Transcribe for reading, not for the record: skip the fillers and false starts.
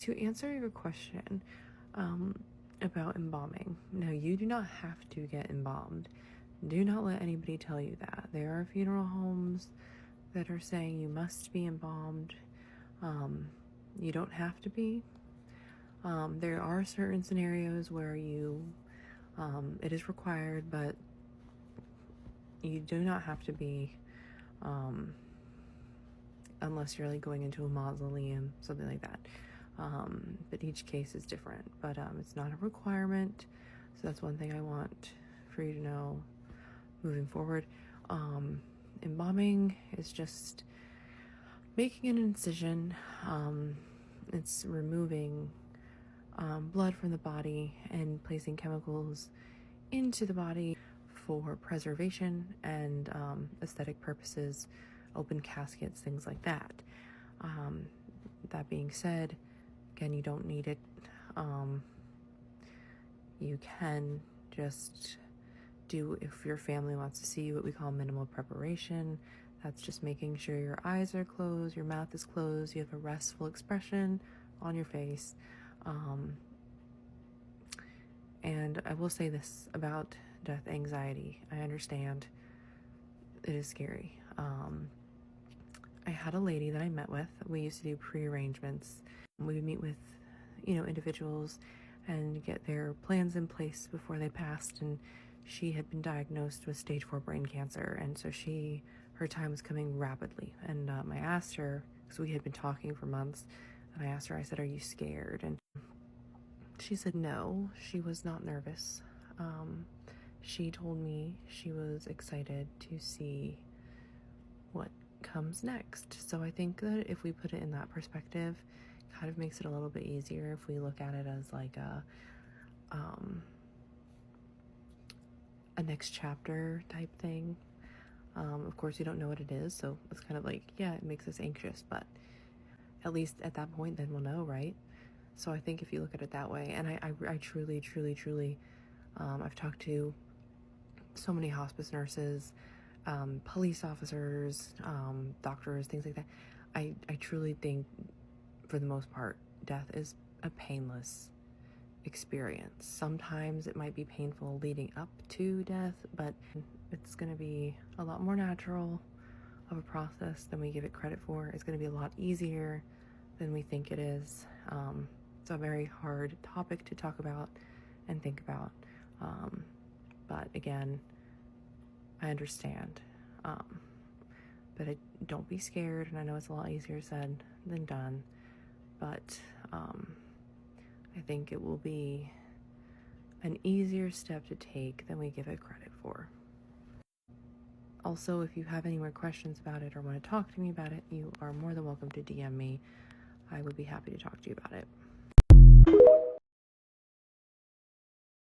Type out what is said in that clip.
To answer your question about embalming, no, you do not have to get embalmed. Do not let anybody tell you that. There are funeral homes that are saying you must be embalmed. You don't have to be. There are certain scenarios where it is required, but you do not have to be, unless you're like going into a mausoleum, something like that. But each case is different, but it's not a requirement. So that's one thing I want for you to know moving forward. Embalming is just making an incision. It's removing blood from the body and placing chemicals into the body for preservation and aesthetic purposes, open caskets, things like that. That being said, again, you don't need it. You can just do, if your family wants to see, what we call minimal preparation. That's just making sure your eyes are closed, your mouth is closed, you have a restful expression on your face. And I will say this about death anxiety. I understand it is scary. I had a lady that I met with. We used to do pre-arrangements. We would meet with, individuals and get their plans in place before they passed. And she had been diagnosed with stage 4 brain cancer. And so her time was coming rapidly. And I asked her, because we had been talking for months, and I asked her, I said, "Are you scared?" And she said no, she was not nervous. She told me she was excited to see what comes next. So I think that if we put it in that perspective, kind of makes it a little bit easier if we look at it as like a next chapter type thing. Of course, you don't know what it is, so it's kind of like, yeah, it makes us anxious, but at least at that point, then we'll know, right? So I think if you look at it that way, and I truly, truly, truly, I've talked to so many hospice nurses, police officers, doctors, things like that. I truly think, for the most part, death is a painless experience. Sometimes it might be painful leading up to death, but it's going to be a lot more natural of a process than we give it credit for. It's going to be a lot easier than we think it is. It's a very hard topic to talk about and think about. But again, I understand. But don't be scared. And I know it's a lot easier said than done. But I think it will be an easier step to take than we give it credit for. Also, if you have any more questions about it or want to talk to me about it, you are more than welcome to DM me. I would be happy to talk to you about it.